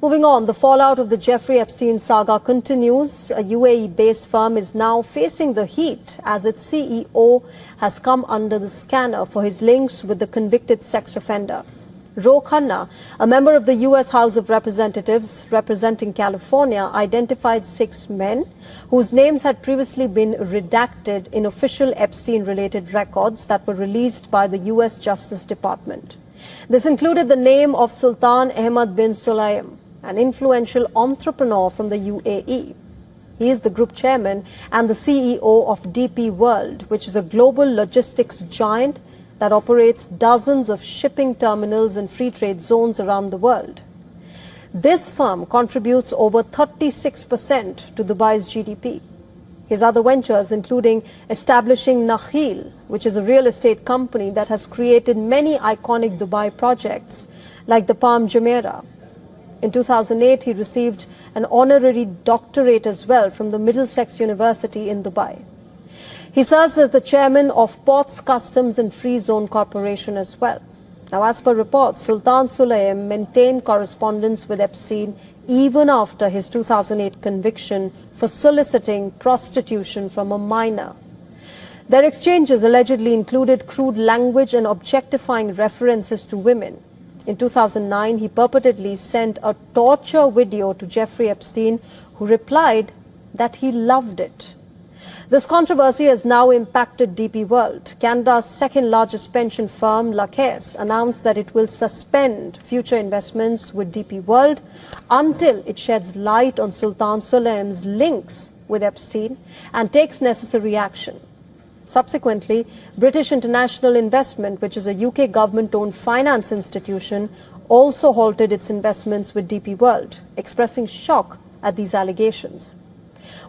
Moving on, the fallout of the Jeffrey Epstein saga continues. A UAE-based firm is now facing the heat as its CEO has come under the scanner for his links with the convicted sex offender. Khanna, a member of the U.S. House of Representatives representing California, identified 6 men whose names had previously been redacted in official Epstein-related records that were released by the U.S. Justice Department. This included the name of Sultan Ahmed bin Sulayem, an influential entrepreneur from the UAE. He is the group chairman and the CEO of DP World, which is a global logistics giant that operates dozens of shipping terminals and free trade zones around the world. This firm contributes over 36% to Dubai's GDP. His other ventures, including establishing Nakheel, which is a real estate company that has created many iconic Dubai projects, like the Palm Jumeirah. In 2008, he received an honorary doctorate as well from the Middlesex University in Dubai. He serves as the chairman of Ports, Customs and Free Zone Corporation as well. Now, as per reports, Sultan Sulayem maintained correspondence with Epstein even after his 2008 conviction for soliciting prostitution from a minor. Their exchanges allegedly included crude language and objectifying references to women. In 2009, he purportedly sent a torture video to Jeffrey Epstein, who replied that he loved it. This controversy has now impacted DP World. Canada's second-largest pension firm, La Caisse, announced that it will suspend future investments with DP World until it sheds light on Sultan Sulayem's links with Epstein and takes necessary action. Subsequently, British International Investment, which is a UK government-owned finance institution, also halted its investments with DP World, expressing shock at these allegations.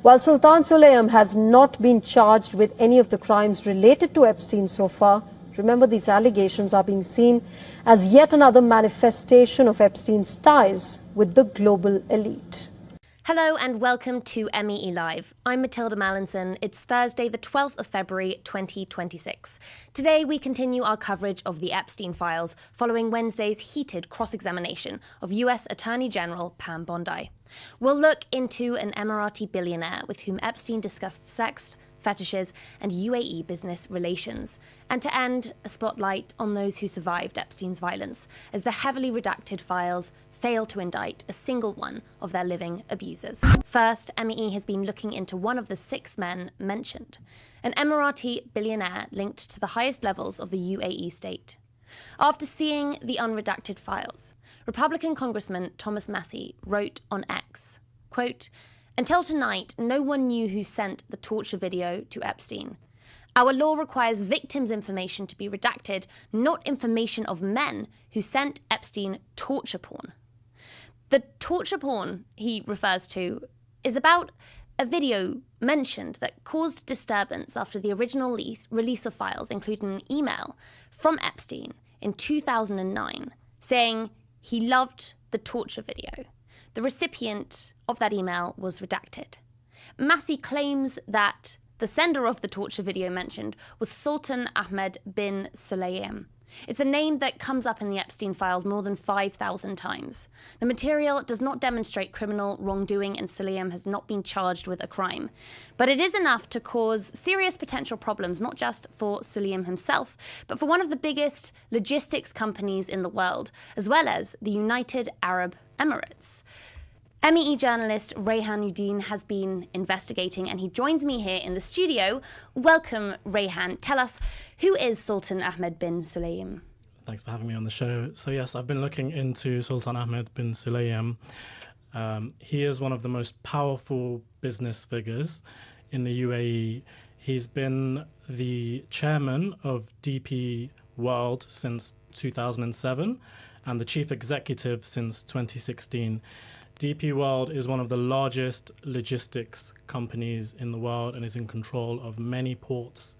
While Sultan Sulayem has not been charged with any of the crimes related to Epstein so far, remember, these allegations are being seen as yet another manifestation of Epstein's ties with the global elite. Hello and welcome to MEE Live. I'm Matilda Mallinson. It's Thursday, the 12th of February, 2026. Today we continue our coverage of the Epstein Files following Wednesday's heated cross-examination of US Attorney General Pam Bondi. We'll look into an Emirati billionaire with whom Epstein discussed sex, fetishes and UAE business relations, and to end, a spotlight on those who survived Epstein's violence as the heavily redacted files fail to indict a single one of their living abusers. First, MEE has been looking into one of the 6 men mentioned, an Emirati billionaire linked to the highest levels of the UAE state. After seeing the unredacted files, Republican Congressman Thomas Massie wrote on X, quote, "Until tonight, no one knew who sent the torture video to Epstein. Our law requires victims' information to be redacted, not information of men who sent Epstein torture porn." The torture porn he refers to is about a video mentioned that caused disturbance after the original release of files, including an email from Epstein in 2009 saying he loved the torture video. The recipient of that email was redacted. Massie claims that the sender of the torture video mentioned was Sultan Ahmed bin Sulayem. It's a name that comes up in the Epstein files more than 5,000 times. The material does not demonstrate criminal wrongdoing and Sulayem has not been charged with a crime. But it is enough to cause serious potential problems, not just for Sulayem himself, but for one of the biggest logistics companies in the world, as well as the United Arab Emirates. MEE journalist Rayhan Uddin has been investigating and he joins me here in the studio. Welcome, Rayhan. Tell us, who is Sultan Ahmed bin Sulayem? Thanks for having me on the show. So yes, I've been looking into Sultan Ahmed bin Sulayem. He is one of the most powerful business figures in the UAE. He's been the chairman of DP World since 2007 and the chief executive since 2016. DP World is one of the largest logistics companies in the world and is in control of many ports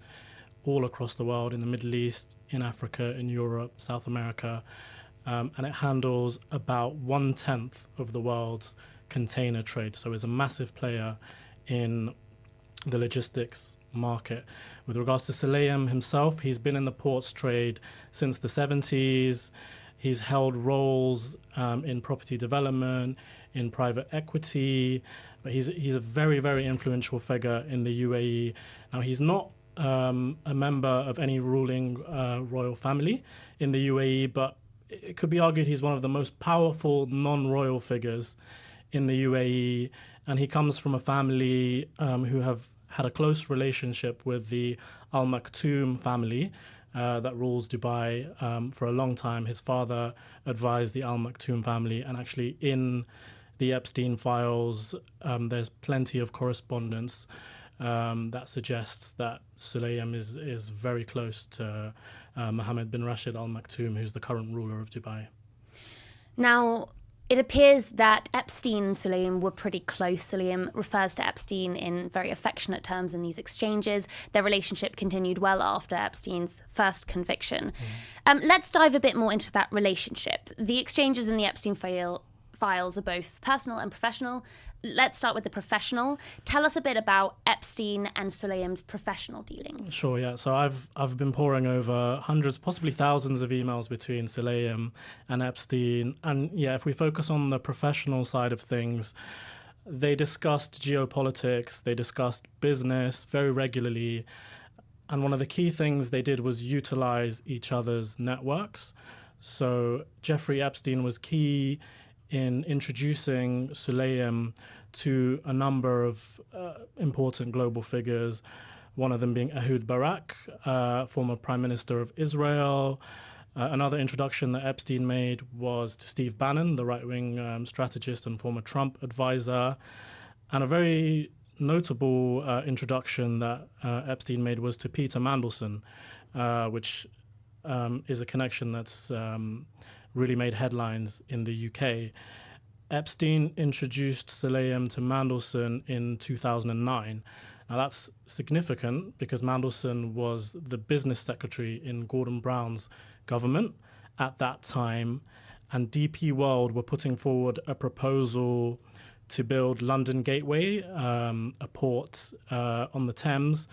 all across the world, in the Middle East, in Africa, in Europe, South America, and it handles about 1/10 of the world's container trade. So it's a massive player in the logistics market. With regards to Sulayem himself, he's been in the ports trade since the 70s. He's held roles in property development, in private equity, but he's a very, very influential figure in the UAE. Now, he's not a member of any ruling royal family in the UAE, but it could be argued he's one of the most powerful non-royal figures in the UAE, and he comes from a family who have had a close relationship with the Al Maktoum family that rules Dubai for a long time. His father advised the Al Maktoum family, and actually in the Epstein Files, there's plenty of correspondence that suggests that Sulayem is very close to Mohammed bin Rashid Al Maktoum, who's the current ruler of Dubai. Now, it appears that Epstein and Sulayem were pretty close. Sulayem refers to Epstein in very affectionate terms in these exchanges. Their relationship continued well after Epstein's first conviction. Let's dive a bit more into that relationship. The exchanges in the Epstein Files are both personal and professional. Let's start with the professional. Tell us a bit about Epstein and Sulayem's professional dealings. Sure, yeah. So I've been poring over hundreds, possibly thousands of emails between Sulayem and Epstein. And yeah, if we focus on the professional side of things, they discussed geopolitics, they discussed business very regularly. And one of the key things they did was utilize each other's networks. So Jeffrey Epstein was key in introducing Sulayem to a number of important global figures, one of them being Ehud Barak, former Prime Minister of Israel. Another introduction that Epstein made was to Steve Bannon, the right-wing strategist and former Trump advisor. And a very notable introduction that Epstein made was to Peter Mandelson, which is a connection that's really made headlines in the UK. Epstein introduced Sulayem to Mandelson in 2009. Now that's significant because Mandelson was the business secretary in Gordon Brown's government at that time, and DP World were putting forward a proposal to build London Gateway, a port on the Thames.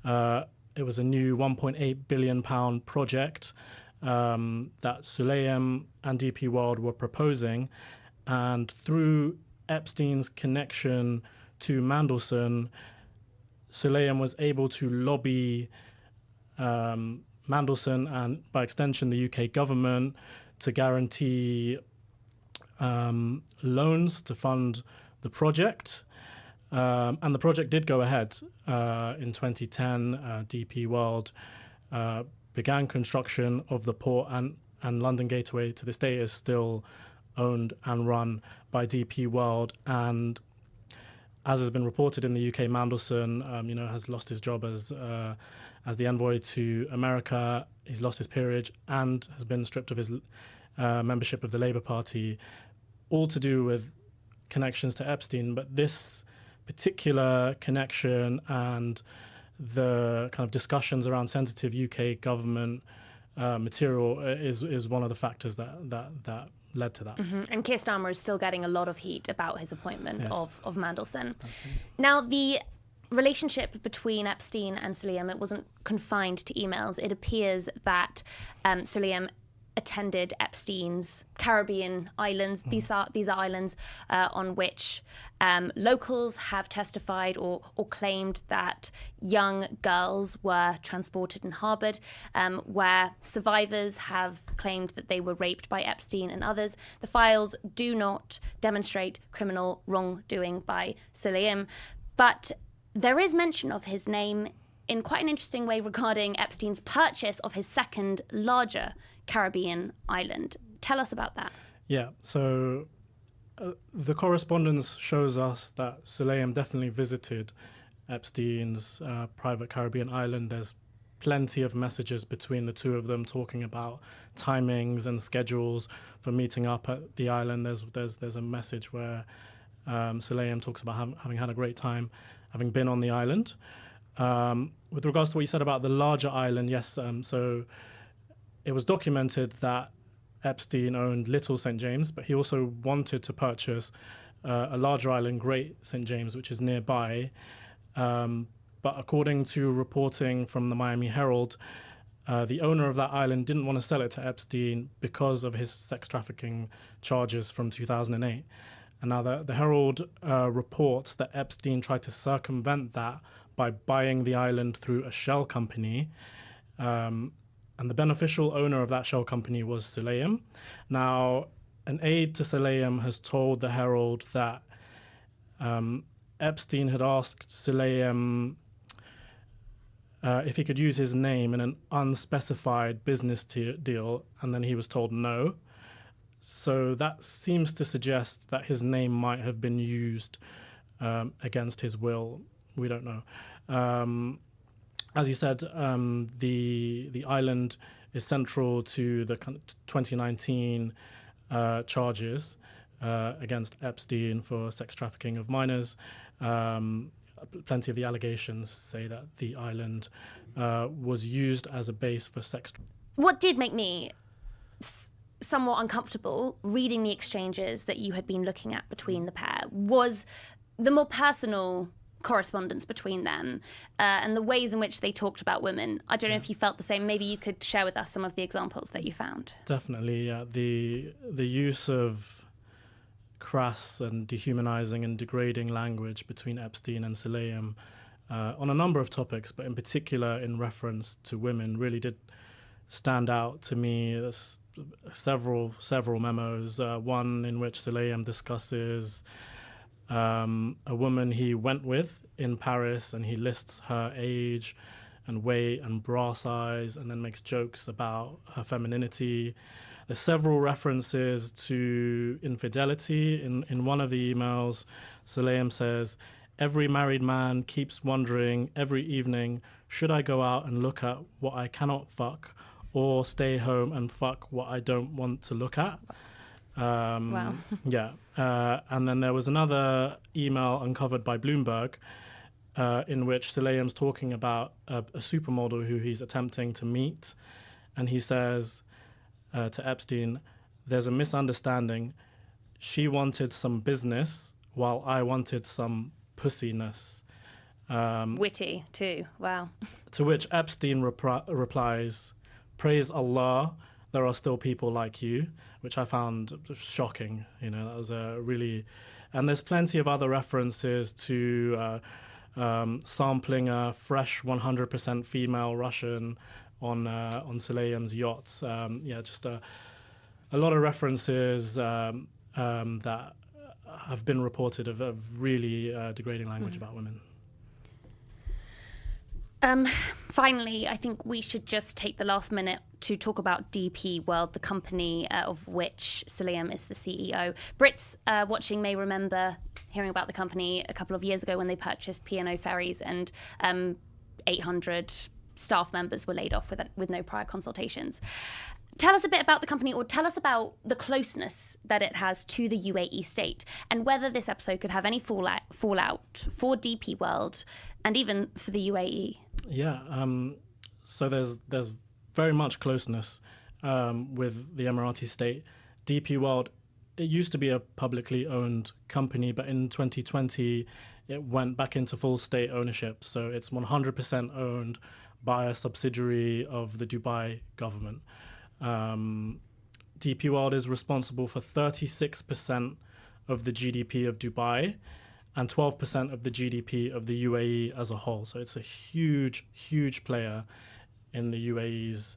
It was a new £1.8 billion project that Sulayem and DP World were proposing. And through Epstein's connection to Mandelson, Sulayem was able to lobby Mandelson and, by extension, the UK government to guarantee loans to fund the project. And the project did go ahead. In 2010, DP World began construction of the port, and London Gateway to this day is still owned and run by DP World. And as has been reported in the UK, Mandelson, has lost his job as the envoy to America. He's lost his peerage and has been stripped of his membership of the Labour Party, all to do with connections to Epstein. But this particular connection and the kind of discussions around sensitive UK government material is one of the factors that led to that. Mm-hmm. And Keir Starmer is still getting a lot of heat about his appointment of Mandelson. Absolutely. Now, the relationship between Epstein and Sulayem, it wasn't confined to emails. It appears that Sulayem attended Epstein's Caribbean islands. These are islands on which locals have testified or claimed that young girls were transported and harboured, where survivors have claimed that they were raped by Epstein and others. The files do not demonstrate criminal wrongdoing by Sulayem, but there is mention of his name in quite an interesting way regarding Epstein's purchase of his second larger Caribbean island. Tell us about that. Yeah, so the correspondence shows us that Sulayem definitely visited Epstein's private Caribbean island. There's plenty of messages between the two of them talking about timings and schedules for meeting up at the island. There's a message where Sulayem talks about having had a great time having been on the island. With regards to what you said about the larger island, yes, so it was documented that Epstein owned Little St. James, but he also wanted to purchase a larger island, Great St. James, which is nearby. But according to reporting from the Miami Herald, The owner of that island didn't want to sell it to Epstein because of his sex trafficking charges from 2008. And now the Herald reports that Epstein tried to circumvent that by buying the island through a shell company. And the beneficial owner of that shell company was Sulayem. Now, an aide to Sulayem has told the Herald that Epstein had asked Sulayem if he could use his name in an unspecified business deal, and then he was told no. So that seems to suggest that his name might have been used against his will. We don't know. As you said, the island is central to the 2019 charges against Epstein for sex trafficking of minors. Plenty of the allegations say that the island was used as a base for sex. What did make me somewhat uncomfortable reading the exchanges that you had been looking at between the pair was the more personal correspondence between them and the ways in which they talked about women. I don't know if you felt the same. Maybe you could share with us some of the examples that you found. Definitely, yeah. The use of crass and dehumanizing and degrading language between Epstein and Sulayem on a number of topics, but in particular in reference to women, really did stand out to me. There's several memos, one in which Sulayem discusses a woman he went with in Paris, and he lists her age and weight and bra size, and then makes jokes about her femininity. There's several references to infidelity. In one of the emails, Sulayem says, "Every married man keeps wondering every evening, should I go out and look at what I cannot fuck, or stay home and fuck what I don't want to look at?" Wow. Yeah. And then there was another email uncovered by Bloomberg in which Sulayem's talking about a supermodel who he's attempting to meet. And he says to Epstein, "There's a misunderstanding. She wanted some business while I wanted some pussiness." Witty too. Wow. To which Epstein replies, "Praise Allah, there are still people like you," which I found shocking. You know, that was a really... And there's plenty of other references to sampling a fresh 100% female Russian on Sulayem's yachts. Just a lot of references that have been reported of really degrading language about women. Finally, I think we should just take the last minute to talk about DP World, the company of which Sulayem is the CEO. Brits watching may remember hearing about the company a couple of years ago when they purchased P&O Ferries, and 800 staff members were laid off with no prior consultations. Tell us a bit about the company, or tell us about the closeness that it has to the UAE state, and whether this episode could have any fallout for DP World and even for the UAE. Yeah, so there's very much closeness with the Emirati state. DP World, it used to be a publicly owned company, but in 2020 it went back into full state ownership. So it's 100% owned by a subsidiary of the Dubai government. DP World is responsible for 36% of the GDP of Dubai and 12% of the GDP of the UAE as a whole. So it's a huge, huge player in the UAE's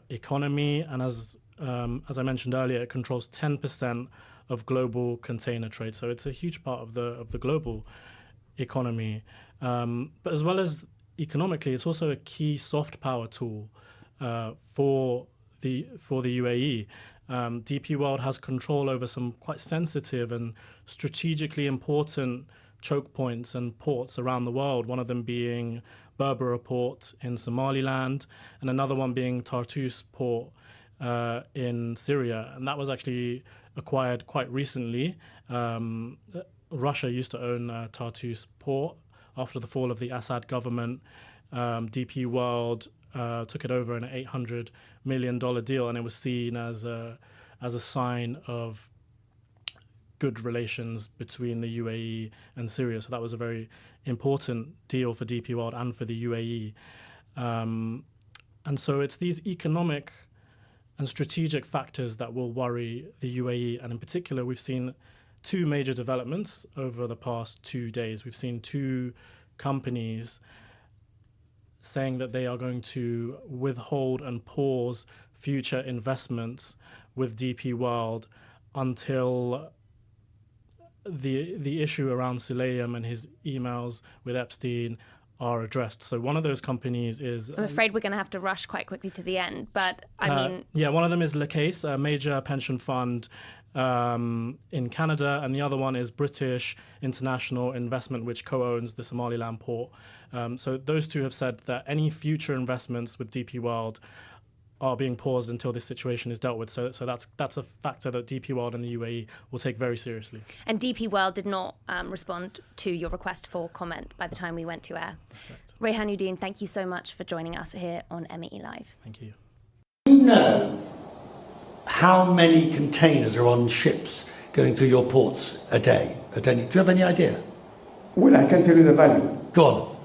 economy. And as I mentioned earlier, it controls 10% of global container trade. So it's a huge part of the global economy. But as well as economically, it's also a key soft power tool for the UAE. DP World has control over some quite sensitive and strategically important choke points and ports around the world, one of them being Berbera Port in Somaliland, and another one being Tartus Port in Syria. And that was actually acquired quite recently. Russia used to own Tartus Port after the fall of the Assad government. DP World took it over in an $800 million deal, and it was seen as a sign of good relations between the UAE and Syria. So that was a very important deal for DP World and for the UAE. And so it's these economic and strategic factors that will worry the UAE. And in particular, we've seen two major developments over the past 2 days. We've seen two companies saying that they are going to withhold and pause future investments with DP World until the issue around Sulayem and his emails with Epstein are addressed. So one of those companies is... I'm afraid we're going to have to rush quite quickly to the end, but I mean... Yeah, one of them is Case, a major pension fund in Canada, and the other one is British International Investment, which co-owns the Somaliland port. So those two have said that any future investments with DP World are being paused until this situation is dealt with. So that's a factor that DP World and the UAE will take very seriously. And DP World did not respond to your request for comment by the time we went to air. That's correct. Rayhanuddin, thank you so much for joining us here on MEE Live. Thank you. Do you know how many containers are on ships going through your ports a day? Do you have any idea? Well, I can tell you the value. Go on.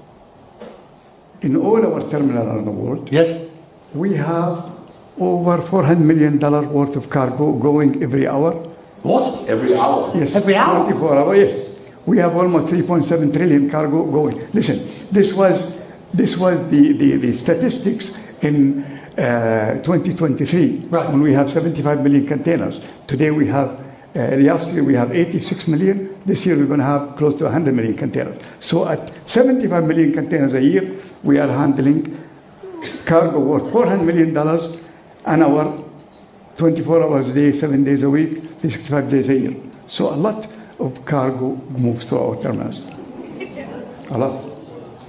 In all our terminals around the world, Yes? we have over $400 million worth of cargo going every hour. What? Every hour? Yes. Every hour? 24 hours, yes. We have almost 3.7 trillion cargo going. Listen, this was the statistics in 2023, right, when we have 75 million containers. Today we have, last year we have 86 million. This year we're going to have close to 100 million containers. So at 75 million containers a year, we are handling cargo worth $400 million an hour, 24 hours a day, 7 days a week, 365 days a year. So a lot of cargo moves through our terminals. A lot.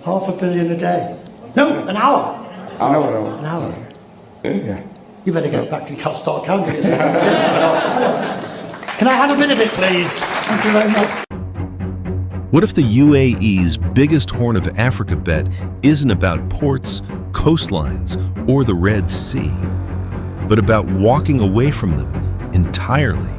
$500 million a day? No, an hour. An hour. Yeah. You better get back to start counting. Can I have a bit of it, please? Thank you very much. What if the UAE's biggest Horn of Africa bet isn't about ports, coastlines, or the Red Sea, but about walking away from them entirely?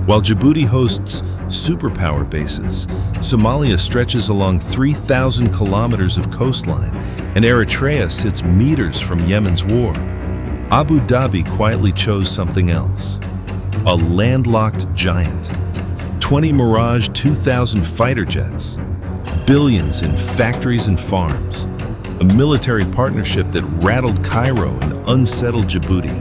While Djibouti hosts superpower bases, Somalia stretches along 3,000 kilometers of coastline, and Eritrea sits meters from Yemen's war. Abu Dhabi quietly chose something else: a landlocked giant. 20 Mirage 2000 fighter jets, billions in factories and farms, a military partnership that rattled Cairo and unsettled Djibouti.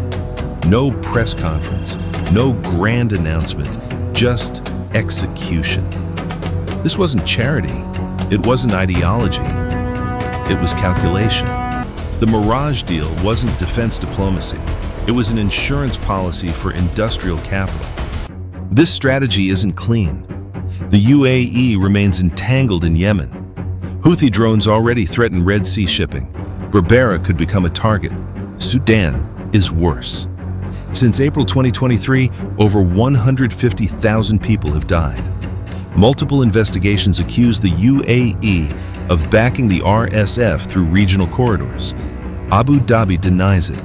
No press conference, no grand announcement, just execution. This wasn't charity, it wasn't ideology, it was calculation. The Mirage deal wasn't defense diplomacy, it was an insurance policy for industrial capital. This strategy isn't clean. The UAE remains entangled in Yemen. Houthi drones already threaten Red Sea shipping. Berbera could become a target. Sudan is worse. Since April 2023, over 150,000 people have died. Multiple investigations accuse the UAE of backing the RSF through regional corridors. Abu Dhabi denies it.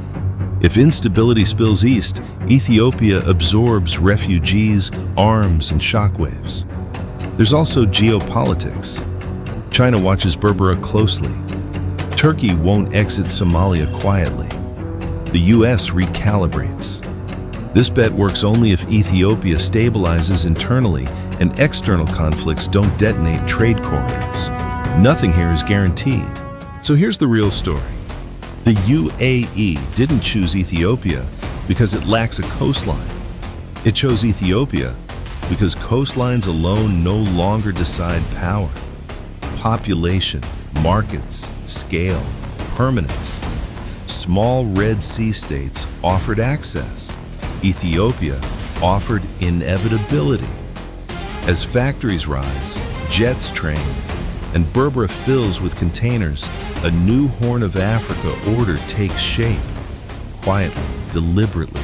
If instability spills east, Ethiopia absorbs refugees, arms, and shockwaves. There's also geopolitics. China watches Berbera closely. Turkey won't exit Somalia quietly. The US recalibrates. This bet works only if Ethiopia stabilizes internally and external conflicts don't detonate trade corridors. Nothing here is guaranteed. So here's the real story. The UAE didn't choose Ethiopia because it lacks a coastline. It chose Ethiopia because coastlines alone no longer decide power. Population, markets, scale, permanence. Small Red Sea states offered access. Ethiopia offered inevitability. As factories rise, jets train, and Berbera fills with containers, a new Horn of Africa order takes shape. Quietly, deliberately,